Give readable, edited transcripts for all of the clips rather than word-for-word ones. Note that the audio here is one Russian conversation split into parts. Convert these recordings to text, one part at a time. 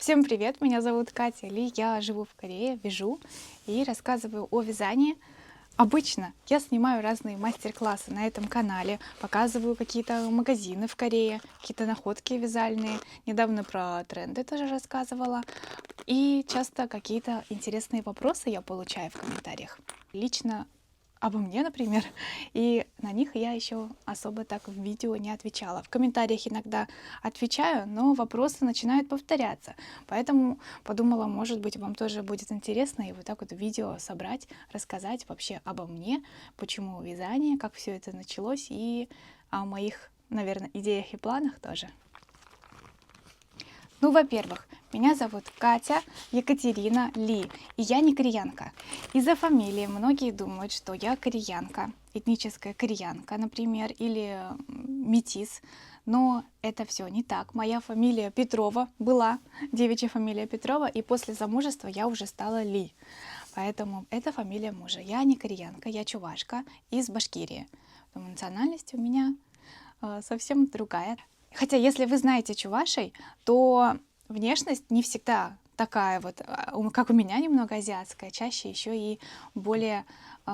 Всем привет, меня зовут Катя Ли, я живу в Корее, вяжу и рассказываю о вязании. Обычно я снимаю разные мастер-классы на этом канале, показываю какие-то магазины в Корее, какие-то находки вязальные. Недавно про тренды тоже рассказывала. И часто какие-то интересные вопросы я получаю в комментариях. Лично обо мне, например, и на них я еще особо так в видео не отвечала. В комментариях иногда отвечаю, но вопросы начинают повторяться. Поэтому подумала, может быть, вам тоже будет интересно и вот так вот видео собрать, рассказать вообще обо мне, почему вязание, как все это началось и о моих, наверное, идеях и планах тоже. Ну, во-первых, меня зовут Катя Екатерина Ли, и я не кореянка. Из-за фамилии многие думают, что я кореянка, этническая кореянка, например, или метис. Но это все не так. Моя фамилия Петрова была, девичья фамилия Петрова, и после замужества я уже стала Ли. Поэтому это фамилия мужа. Я не кореянка, я чувашка из Башкирии. Но национальность у меня совсем другая. Хотя, если вы знаете чувашей, то внешность не всегда такая вот, как у меня, немного азиатская, чаще еще и более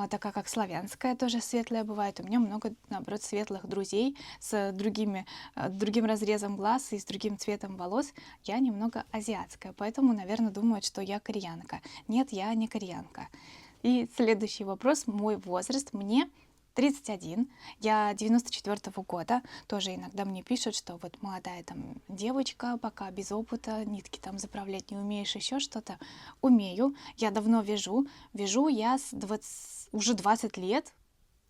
такая, как славянская, тоже светлая бывает. У меня много, наоборот, светлых друзей с другим разрезом глаз и с другим цветом волос. Я немного азиатская, поэтому, наверное, думают, что я кореянка. Нет, я не кореянка. И следующий вопрос, мой возраст. Мне 31, я 94-го года, тоже иногда мне пишут, что вот молодая там девочка, пока без опыта, нитки там заправлять не умеешь, еще что-то. Умею, я давно вяжу я уже 20 лет,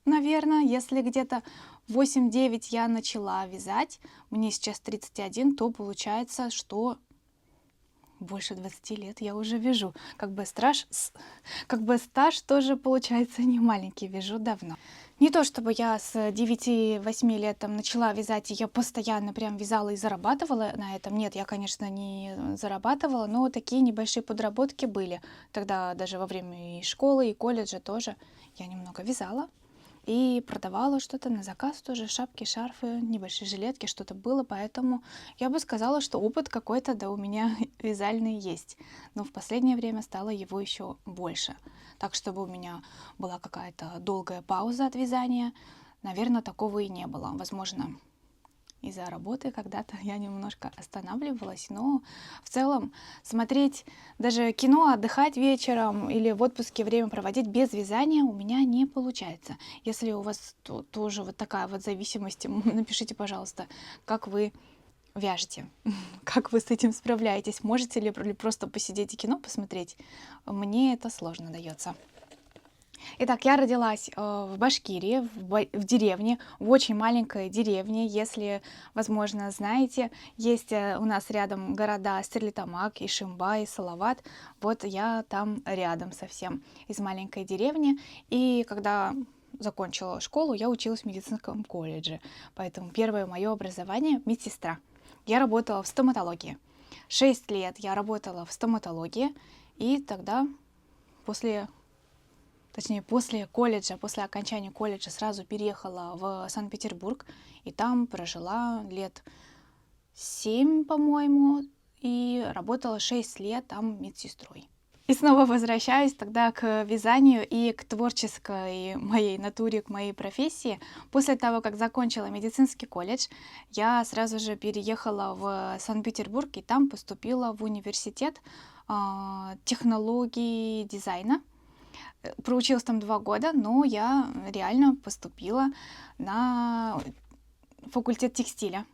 наверное, если где-то 8-9 я начала вязать, мне сейчас 31, то получается, что больше 20 лет я уже вяжу. Как бы стаж тоже получается не маленький, вяжу давно. Не то чтобы я с 9-8 лет там начала вязать, и я постоянно прям вязала и зарабатывала на этом. Нет, я, конечно, не зарабатывала, но такие небольшие подработки были. Тогда даже во время и школы, и колледжа тоже я немного вязала. И продавала что-то на заказ тоже, шапки, шарфы, небольшие жилетки, что-то было, поэтому я бы сказала, что опыт какой-то, да, у меня вязальный есть. Но в последнее время стало его еще больше. Так, чтобы у меня была какая-то долгая пауза от вязания, наверное, такого и не было. Возможно, из-за работы когда-то я немножко останавливалась, но в целом смотреть даже кино, отдыхать вечером или в отпуске время проводить без вязания у меня не получается. Если у вас тоже вот такая вот зависимость, напишите, пожалуйста, как вы вяжете, как вы с этим справляетесь, можете ли просто посидеть и кино посмотреть. Мне это сложно дается. Итак, я родилась в Башкирии, в деревне, в очень маленькой деревне. Если, возможно, знаете, есть у нас рядом города Стерлитамак, Ишимбай, Салават. Вот я там рядом совсем, из маленькой деревни. И когда закончила школу, я училась в медицинском колледже. Поэтому первое мое образование — медсестра. Я работала в стоматологии. 6 лет я работала в стоматологии, и тогда после колледжа, после окончания колледжа сразу переехала в Санкт-Петербург, и там прожила лет 7, по-моему, и работала 6 лет там медсестрой. И снова возвращаюсь тогда к вязанию и к творческой моей натуре, к моей профессии. После того, как закончила медицинский колледж, я сразу же переехала в Санкт-Петербург и там поступила в университет технологий дизайна. Проучилась там 2 года, но я реально поступила на факультет текстиля.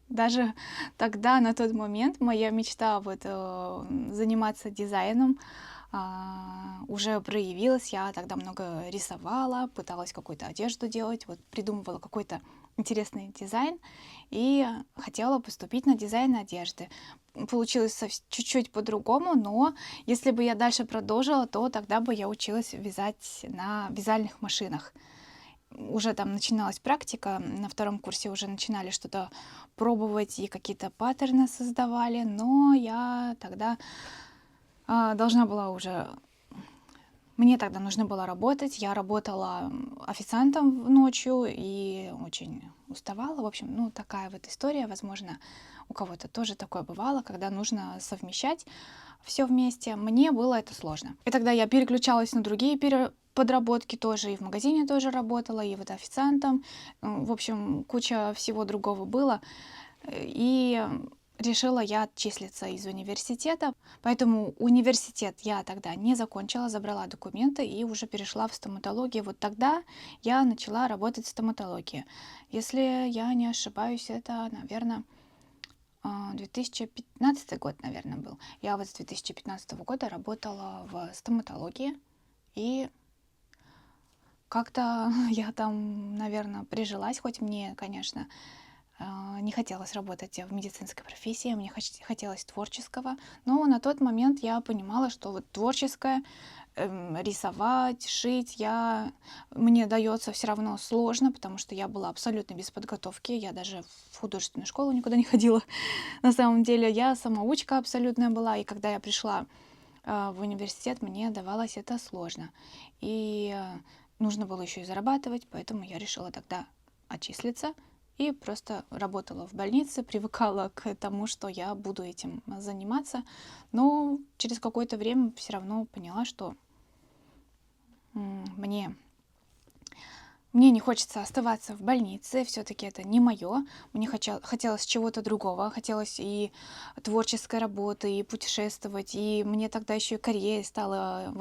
Даже тогда, на тот момент, моя мечта вот заниматься дизайном уже проявилась. Я тогда много рисовала, пыталась какую-то одежду делать, вот придумывала какой-то интересный дизайн и хотела поступить на дизайн одежды. Получилось чуть-чуть по-другому, но если бы я дальше продолжила, то тогда бы я училась вязать на вязальных машинах. Уже там начиналась практика, на 2-м курсе уже начинали что-то пробовать и какие-то паттерны создавали, но я тогда должна была уже Мне тогда нужно было работать. Я работала официантом ночью и очень уставала. В общем, ну такая вот история. Возможно, у кого-то тоже такое бывало, когда нужно совмещать все вместе. Мне было это сложно. И тогда я переключалась на другие подработки тоже. И в магазине тоже работала, и вот официантом. В общем, куча всего другого было. И решила я отчислиться из университета, поэтому университет я тогда не закончила, забрала документы и уже перешла в стоматологию. Вот тогда я начала работать в стоматологии. Если я не ошибаюсь, это, наверное, 2015 год, наверное, был. Я вот с 2015 года работала в стоматологии, и как-то я там, наверное, прижилась, хоть мне, конечно, не хотелось работать в медицинской профессии, мне хотелось творческого, но на тот момент я понимала, что вот творческое, рисовать, шить, мне дается все равно сложно, потому что я была абсолютно без подготовки, я даже в художественную школу никуда не ходила. На самом деле я самоучка абсолютная была, и когда я пришла в университет, мне давалось это сложно. И нужно было еще и зарабатывать, поэтому я решила тогда отчислиться и просто работала в больнице, привыкала к тому, что я буду этим заниматься. Но через какое-то время все равно поняла, что мне не хочется оставаться в больнице, все-таки это не мое. Мне хотелось чего-то другого, хотелось и творческой работы, и путешествовать. И мне тогда еще и Корея стала,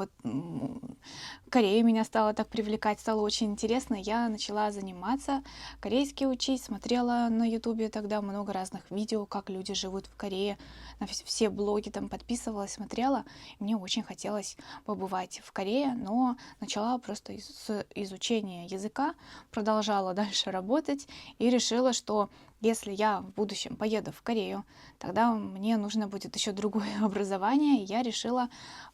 Корея меня стала так привлекать, стало очень интересно. Я начала заниматься, корейский учить, смотрела на ютубе тогда много разных видео, как люди живут в Корее, на все блоги там подписывалась, смотрела. Мне очень хотелось побывать в Корее, но начала просто с изучения языка, продолжала дальше работать и решила, что если я в будущем поеду в Корею, тогда мне нужно будет еще другое образование, и я решила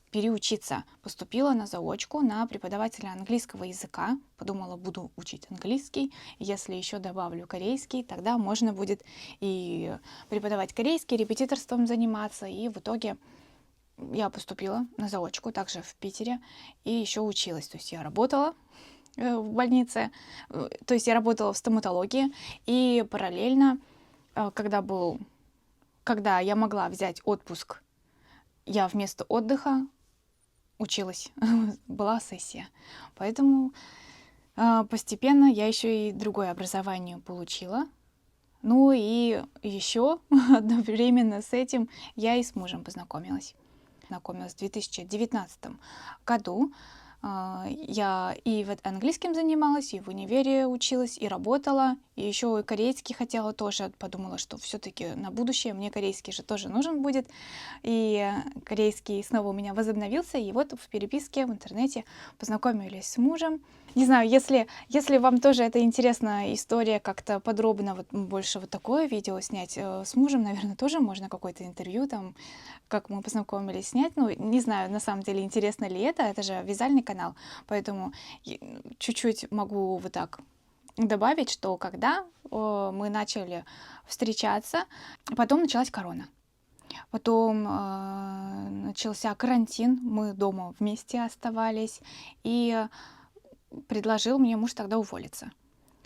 переучиться. Поступила на заочку на преподавателя английского языка. Подумала, буду учить английский. Если еще добавлю корейский, тогда можно будет и преподавать корейский, репетиторством заниматься. И в итоге я поступила на заочку, также в Питере, и еще училась. То есть я работала в больнице, то есть я работала в стоматологии, и параллельно, когда я могла взять отпуск, я вместо отдыха училась, была сессия. Поэтому постепенно я еще и другое образование получила. Ну и еще одновременно с этим я и с мужем познакомилась. Знакомилась в 2019 году. Я и вот английским занималась, и в универе училась, и работала, и еще и корейский хотела тоже. Подумала, что все-таки на будущее мне корейский же тоже нужен будет. И корейский снова у меня возобновился, и вот в переписке в интернете познакомились с мужем. Не знаю, если вам тоже это интересная история, как-то подробно вот больше вот такое видео снять с мужем, наверное, тоже можно какое-то интервью там, как мы познакомились, снять. Ну, не знаю, на самом деле, интересно ли это же вязальный канал, поэтому чуть-чуть могу вот так добавить, что когда мы начали встречаться, потом началась корона. Потом начался карантин, мы дома вместе оставались, и предложил мне муж тогда уволиться.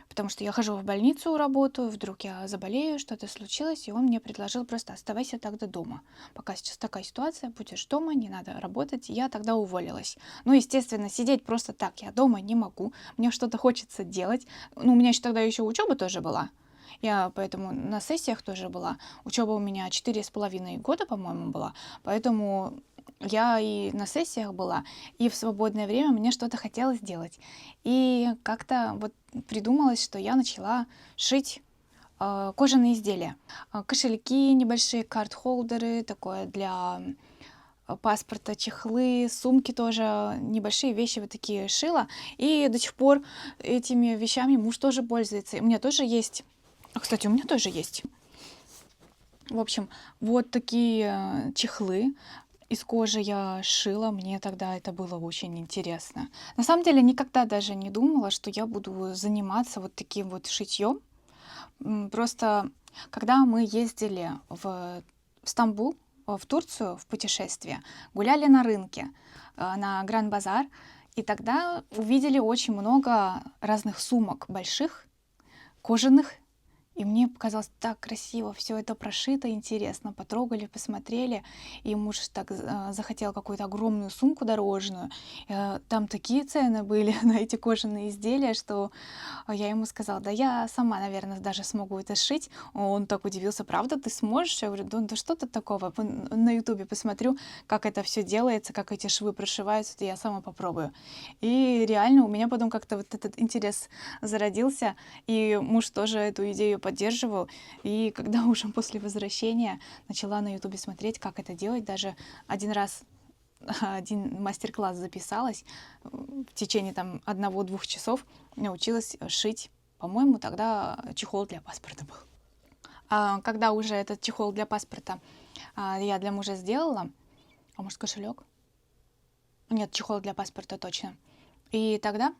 Потому что я хожу в больницу, работаю, вдруг я заболею, что-то случилось, и он мне предложил просто оставайся тогда дома. Пока сейчас такая ситуация, будешь дома, не надо работать. Я тогда уволилась. Ну, естественно, сидеть просто так я дома не могу. Мне что-то хочется делать. Ну, у меня тогда еще учеба тоже была. Я поэтому на сессиях тоже была. Учеба у меня 4,5 года, по-моему, была. Поэтому я и на сессиях была, и в свободное время мне что-то хотелось делать. И как-то вот придумалось, что я начала шить кожаные изделия. Кошельки небольшие, карт-холдеры, такое для паспорта, чехлы, сумки тоже, небольшие вещи вот такие шила. И до сих пор этими вещами муж тоже пользуется. У меня тоже есть. Кстати, у меня тоже есть. В общем, вот такие чехлы из кожи я шила, мне тогда это было очень интересно. На самом деле никогда даже не думала, что я буду заниматься вот таким вот шитьем. Просто когда мы ездили в Стамбул, в Турцию в путешествие, гуляли на рынке, на Гранд-базар, и тогда увидели очень много разных сумок больших, кожаных. И мне показалось так красиво, все это прошито, интересно. Потрогали, посмотрели, и муж так захотел какую-то огромную сумку дорожную. Там такие цены были на эти кожаные изделия, что я ему сказала: да я сама, наверное, даже смогу это сшить. Он так удивился: правда, ты сможешь? Я говорю: да что тут такого? На ютубе посмотрю, как это все делается, как эти швы прошиваются, и я сама попробую. И реально у меня потом как-то вот этот интерес зародился, и муж тоже эту идею поддерживал. И когда уже после возвращения начала на ютубе смотреть, как это делать, даже один раз один мастер-класс записалась, в течение там 1-2 часов научилась шить, по-моему, тогда чехол для паспорта был. Когда уже этот чехол для паспорта я для мужа сделала, а может кошелек? Нет, чехол для паспорта точно. И тогда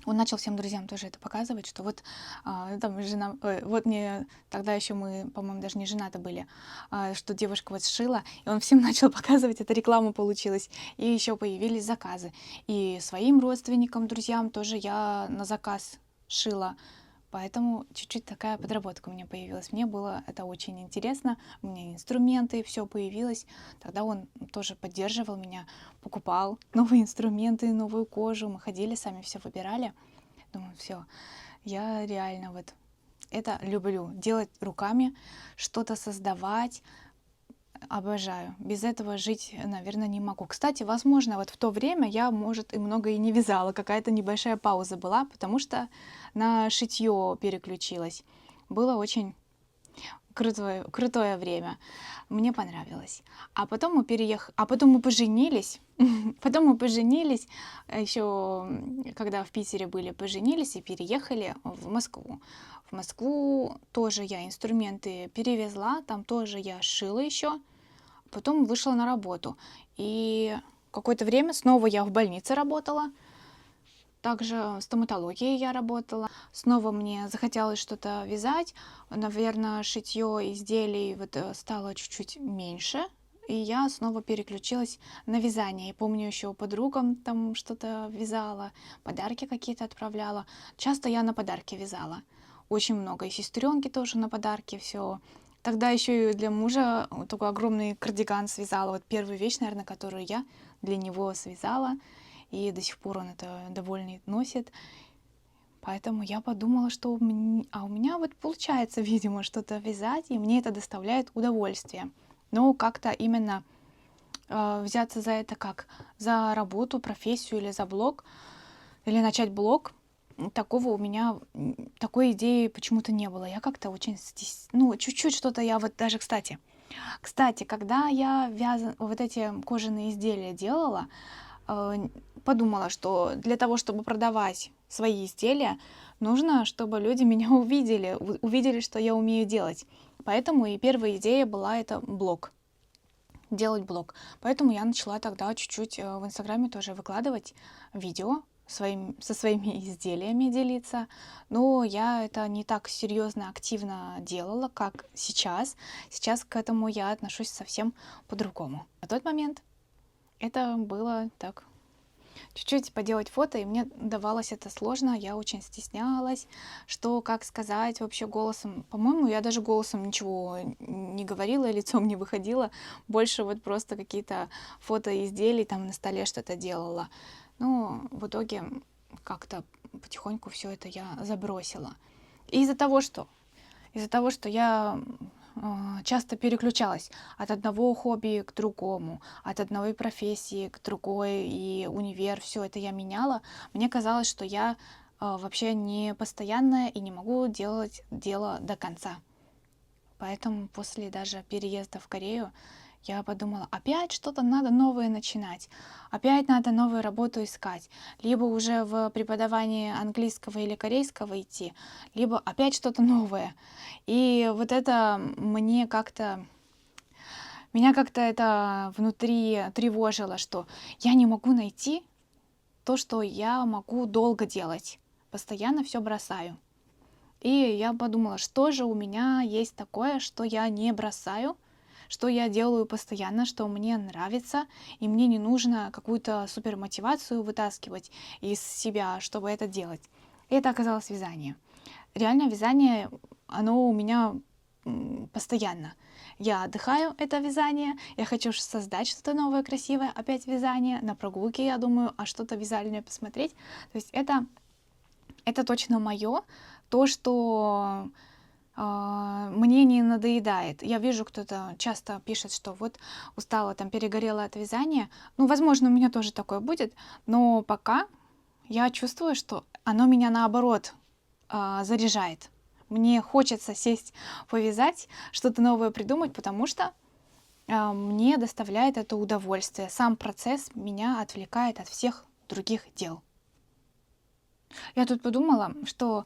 он начал всем друзьям тоже это показывать, что вот там жена, вот мне тогда еще мы, по-моему, даже не женаты были, что девушка вот сшила, и он всем начал показывать, это реклама получилась, и еще появились заказы. И своим родственникам, друзьям тоже я на заказ шила, поэтому чуть-чуть такая подработка у меня появилась. Мне было это очень интересно, у меня инструменты, все появилось. Тогда он тоже поддерживал меня, покупал новые инструменты, новую кожу. Мы ходили, сами все выбирали. Думаю, все, я реально вот это люблю. Делать руками, что-то создавать. Обожаю. Без этого жить, наверное, не могу. Кстати, возможно, вот в то время я, может, и много и не вязала. Какая-то небольшая пауза была, потому что на шитье переключилась. Было очень крутое время. Мне понравилось. А потом мы поженились. Потом мы поженились, еще когда в Питере были, поженились и переехали в Москву. В Москву тоже я инструменты перевезла, там тоже я шила еще. Потом вышла на работу. И какое-то время снова я в больнице работала. Также в стоматологии я работала. Снова мне захотелось что-то вязать. Наверное, шитье изделий вот стало чуть-чуть меньше. И я снова переключилась на вязание. И помню, еще подругам там что-то вязала, подарки какие-то отправляла. Часто я на подарки вязала. Очень много. И сестренки тоже на подарки все. Тогда еще и для мужа такой огромный кардиган связала. Вот первую вещь, наверное, которую я для него связала. И до сих пор он это довольно носит. Поэтому я подумала, что у меня вот получается, видимо, что-то вязать, и мне это доставляет удовольствие. Но как-то именно взяться за это как за работу, профессию или за блог, или начать блог, такого у меня, такой идеи почему-то не было. Я как-то очень чуть-чуть что-то я вот даже, кстати, когда я вот эти кожаные изделия делала, подумала, что для того, чтобы продавать свои изделия, нужно, чтобы люди меня увидели, что я умею делать. Поэтому и первая идея была это блог, делать блог. Поэтому я начала тогда чуть-чуть в Инстаграме тоже выкладывать видео, со своими изделиями делиться. Но я это не так серьезно, активно делала, как сейчас. Сейчас к этому я отношусь совсем по-другому. На тот момент это было так, чуть-чуть поделать фото, и мне давалось это сложно, я очень стеснялась, что, как сказать вообще голосом. По-моему, я даже голосом ничего не говорила, лицом не выходила, больше вот просто какие-то фото изделий там на столе что-то делала. Но в итоге как-то потихоньку все это я забросила. И из-за того, что я часто переключалась от одного хобби к другому, от одной профессии к другой, и универ, все это я меняла, мне казалось, что я вообще не постоянная и не могу делать дело до конца. Поэтому после даже переезда в Корею я подумала, опять что-то надо новое начинать, опять надо новую работу искать, либо уже в преподавании английского или корейского идти, либо опять что-то новое. И вот это меня как-то это внутри тревожило, что я не могу найти то, что я могу долго делать, постоянно все бросаю. И я подумала, что же у меня есть такое, что я не бросаю, что я делаю постоянно, что мне нравится, и мне не нужно какую-то супермотивацию вытаскивать из себя, чтобы это делать. И это оказалось вязание. Реально вязание, оно у меня постоянно. Я отдыхаю, это вязание, я хочу создать что-то новое, красивое, опять вязание, на прогулке я думаю, а что-то вязальное посмотреть. То есть это точно мое, то, что мне не надоедает. Я вижу, кто-то часто пишет, что вот устала, там перегорела от вязания. Ну, возможно, у меня тоже такое будет, но пока я чувствую, что оно меня наоборот заряжает. Мне хочется сесть, повязать, что-то новое придумать, потому что мне доставляет это удовольствие. Сам процесс меня отвлекает от всех других дел. Я тут подумала, что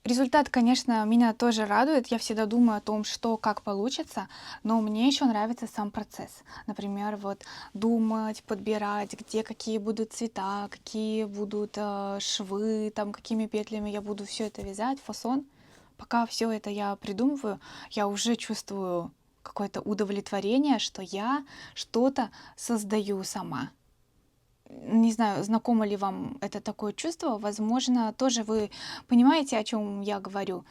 результат, конечно, меня тоже радует. Я всегда думаю о том, что как получится, но мне еще нравится сам процесс. Например, вот думать, подбирать, где какие будут цвета, какие будут швы, там какими петлями я буду все это вязать, фасон. Пока все это я придумываю, я уже чувствую какое-то удовлетворение, что я что-то создаю сама. Не знаю, знакомо ли вам это такое чувство. Возможно, тоже вы понимаете, о чем я говорю.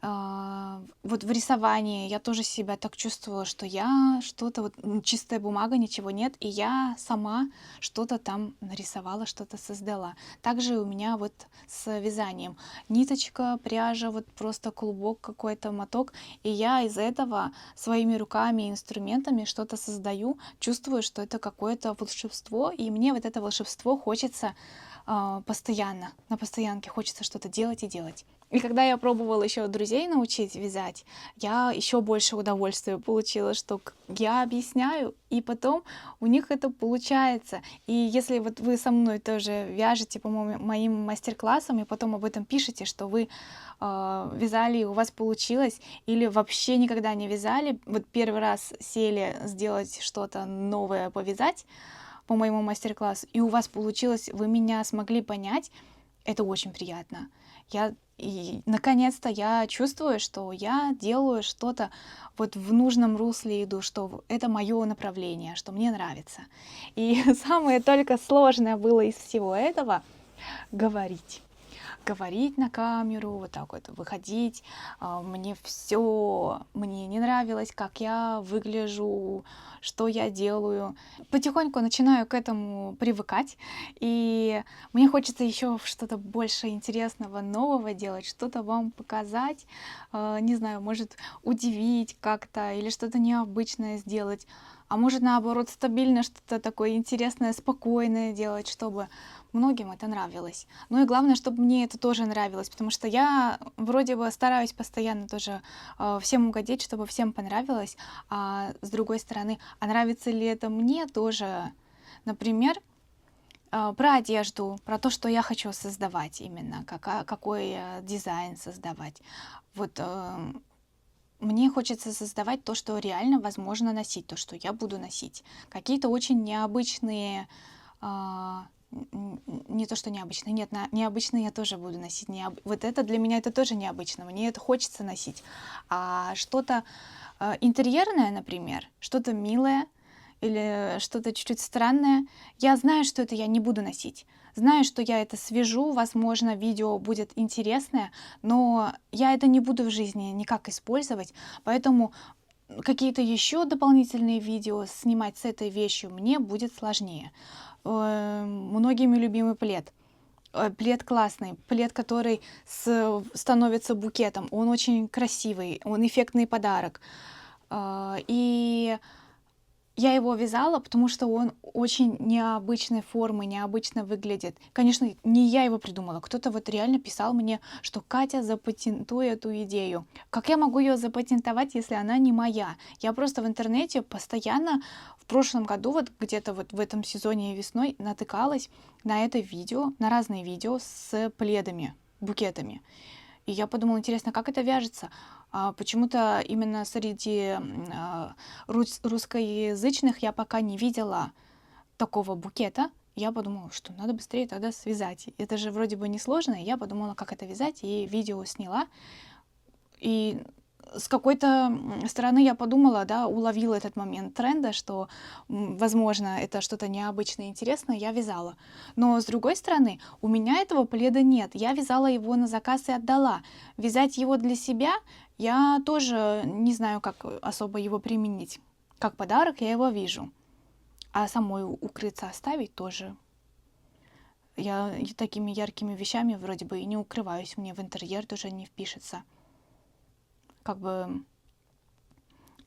Вот в рисовании я тоже себя так чувствовала, что я что-то, вот чистая бумага, ничего нет, и я сама что-то там нарисовала, что-то создала. Также у меня вот с вязанием. Ниточка, пряжа, вот просто клубок какой-то, моток, и я из этого своими руками и инструментами что-то создаю, чувствую, что это какое-то волшебство, и мне вот это волшебство хочется постоянно, на постоянке хочется что-то делать и делать. И когда я пробовала еще друзей научить вязать, я еще больше удовольствия получила, что я объясняю, и потом у них это получается. И если вот вы со мной тоже вяжете по моим мастер-классам, и потом об этом пишете, что вы вязали, и у вас получилось, или вообще никогда не вязали, вот первый раз сели сделать что-то новое, повязать по моему мастер-классу, и у вас получилось, вы меня смогли понять, это очень приятно. И наконец-то я чувствую, что я делаю что-то вот в нужном русле иду, что это мое направление, что мне нравится. И самое только сложное было из всего этого говорить. Говорить на камеру, вот так вот выходить. Мне не нравилось, как я выгляжу, что я делаю. Потихоньку начинаю к этому привыкать, и мне хочется еще что-то больше интересного, нового делать, что-то вам показать, не знаю, может удивить как-то или что-то необычное сделать, а может наоборот стабильно что-то такое интересное, спокойное делать, чтобы многим это нравилось. Ну и главное, чтобы мне это тоже нравилось, потому что я вроде бы стараюсь постоянно тоже всем угодить, чтобы всем понравилось, а с другой стороны, а нравится ли это мне тоже? Например, про одежду, про то, что я хочу создавать именно, какой дизайн создавать. Вот мне хочется создавать то, что реально возможно носить, то, что я буду носить. Какие-то очень необычные, не то, что необычные, нет, необычные я тоже буду носить. Вот это для меня это тоже необычно, мне это хочется носить. А что-то интерьерное, например, что-то милое или что-то чуть-чуть странное, я знаю, что это я не буду носить. Знаю, что я это свяжу, возможно, видео будет интересное, но я это не буду в жизни никак использовать, поэтому какие-то еще дополнительные видео снимать с этой вещью мне будет сложнее. Многими любимый плед. Плед классный, плед, который становится букетом, он очень красивый, он эффектный подарок. И я его вязала, потому что он очень необычной формы, необычно выглядит. Конечно, не я его придумала. Кто-то вот реально писал мне, что Катя, запатентуй эту идею. Как я могу ее запатентовать, если она не моя? Я просто в интернете постоянно в прошлом году, вот где-то вот в этом сезоне весной натыкалась на это видео, на разные видео с пледами, букетами. И я подумала, интересно, как это вяжется? Почему-то именно среди русскоязычных я пока не видела такого букета. Я подумала, что надо быстрее тогда связать. Это же вроде бы несложно. И я подумала, как это вязать, и видео сняла. И с какой-то стороны я подумала, да, уловила этот момент тренда, что, возможно, это что-то необычное, интересное, я вязала. Но с другой стороны, у меня этого пледа нет. Я вязала его на заказ и отдала. Вязать его для себя я тоже не знаю, как особо его применить. Как подарок я его вижу. А самой укрыться оставить тоже. Я такими яркими вещами вроде бы и не укрываюсь. Мне в интерьер тоже не впишется. Как бы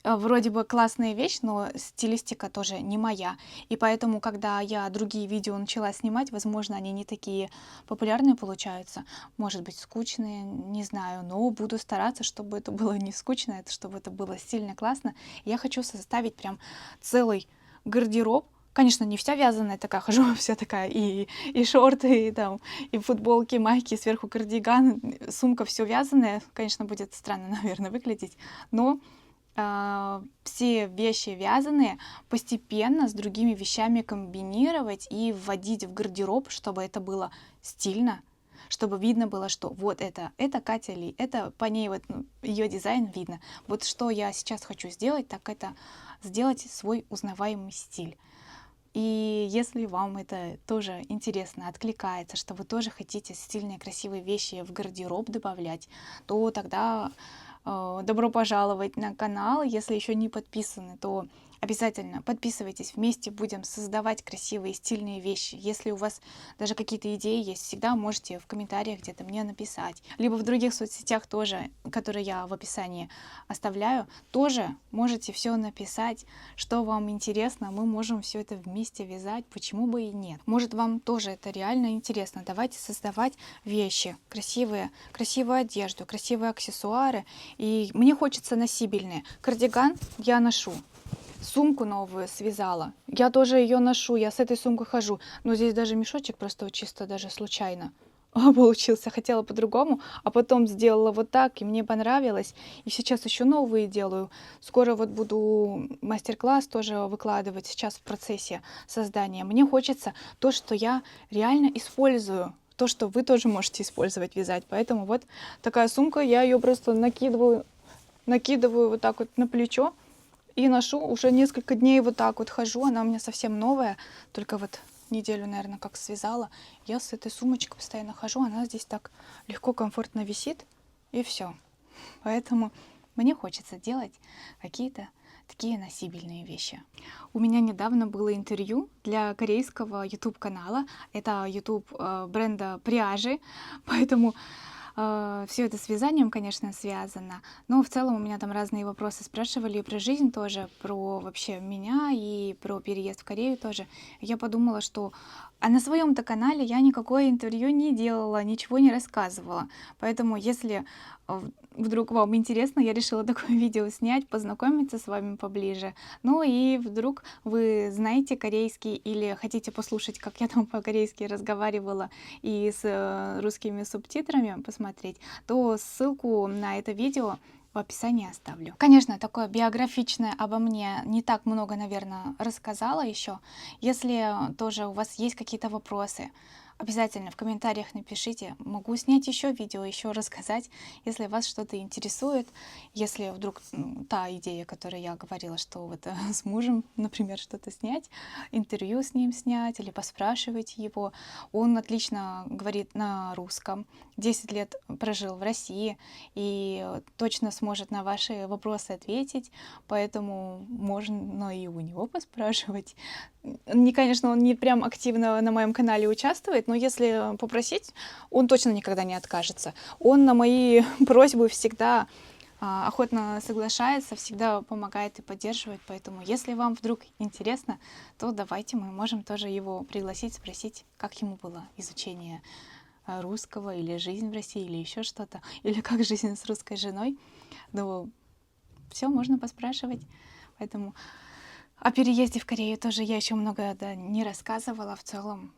вроде бы классная вещь, но стилистика тоже не моя. И поэтому, когда я другие видео начала снимать, возможно, они не такие популярные получаются. Может быть, скучные, не знаю. Но буду стараться, чтобы это было не скучно, чтобы это было стильно, классно. Я хочу составить прям целый гардероб. Конечно, не вся вязаная такая, хожу вся такая, и шорты, и, там, и футболки, майки, сверху кардиган, сумка, все вязаное. Конечно, будет странно, наверное, выглядеть, но все вещи вязаные постепенно с другими вещами комбинировать и вводить в гардероб, чтобы это было стильно, чтобы видно было, что вот это Катя Ли, это по ней вот ее дизайн видно. Вот что я сейчас хочу сделать, так это сделать свой узнаваемый стиль. И если вам это тоже интересно, откликается, что вы тоже хотите стильные, красивые вещи в гардероб добавлять, то тогда добро пожаловать на канал. Если еще не подписаны, то обязательно подписывайтесь. Вместе будем создавать красивые, стильные вещи. Если у вас даже какие-то идеи есть, всегда можете в комментариях где-то мне написать. Либо в других соцсетях тоже, которые я в описании оставляю, тоже можете все написать, что вам интересно. Мы можем все это вместе вязать, почему бы и нет. Может, вам тоже это реально интересно. Давайте создавать вещи, красивую одежду, красивые аксессуары. И мне хочется носибельные. Кардиган я ношу. Сумку новую связала. Я тоже ее ношу, я с этой сумкой хожу. Но здесь даже мешочек просто вот чисто даже случайно получился. Хотела по-другому, а потом сделала вот так, и мне понравилось. И сейчас еще новые делаю. Скоро вот буду мастер-класс тоже выкладывать, сейчас в процессе создания. Мне хочется то, что я реально использую. То, что вы тоже можете использовать, вязать. Поэтому вот такая сумка, я ее просто накидываю вот так вот на плечо. И ношу уже несколько дней вот так вот хожу. Она у меня совсем новая. Только вот неделю, наверное, как связала. Я с этой сумочкой постоянно хожу. Она здесь так легко, комфортно висит. И все. Поэтому мне хочется делать какие-то такие носибельные вещи. У меня недавно было интервью для корейского YouTube-канала. Это YouTube бренда пряжи. Поэтому все это с вязанием, конечно, связано, но в целом у меня там разные вопросы спрашивали и про жизнь тоже, про вообще меня и про переезд в Корею тоже. Я подумала, что на своем-то канале я никакое интервью не делала, ничего не рассказывала. Поэтому, если вдруг вам интересно, я решила такое видео снять, познакомиться с вами поближе. Ну и вдруг вы знаете корейский или хотите послушать, как я там по-корейски разговаривала и с русскими субтитрами посмотреть, то ссылку на это видео в описании оставлю. Конечно, такое биографичное обо мне не так много, наверное, рассказала еще. Если тоже у вас есть какие-то вопросы, обязательно в комментариях напишите. Могу снять еще видео, еще рассказать, если вас что-то интересует. Если вдруг та идея, которую я говорила, что вот с мужем, например, что-то снять, интервью с ним снять или поспрашивать его. Он отлично говорит на русском, 10 лет прожил в России и точно сможет на ваши вопросы ответить, поэтому можно и у него поспрашивать. Конечно, он не прям активно на моем канале участвует, но если попросить, он точно никогда не откажется. Он на мои просьбы всегда охотно соглашается, всегда помогает и поддерживает. Поэтому, если вам вдруг интересно, то давайте мы можем тоже его пригласить, спросить, как ему было изучение русского, или жизнь в России, или еще что-то, или как жизнь с русской женой. Ну, все можно поспрашивать. Поэтому о переезде в Корею тоже я еще много не рассказывала в целом.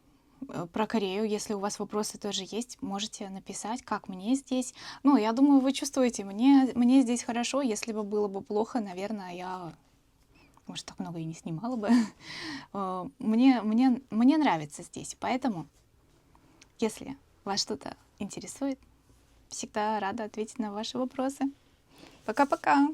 Про Корею, если у вас вопросы тоже есть, можете написать, как мне здесь. Ну, я думаю, вы чувствуете, мне здесь хорошо. Если бы было бы плохо, наверное, я, может, так много и не снимала бы. Мне нравится здесь, поэтому, если вас что-то интересует, всегда рада ответить на ваши вопросы. Пока-пока!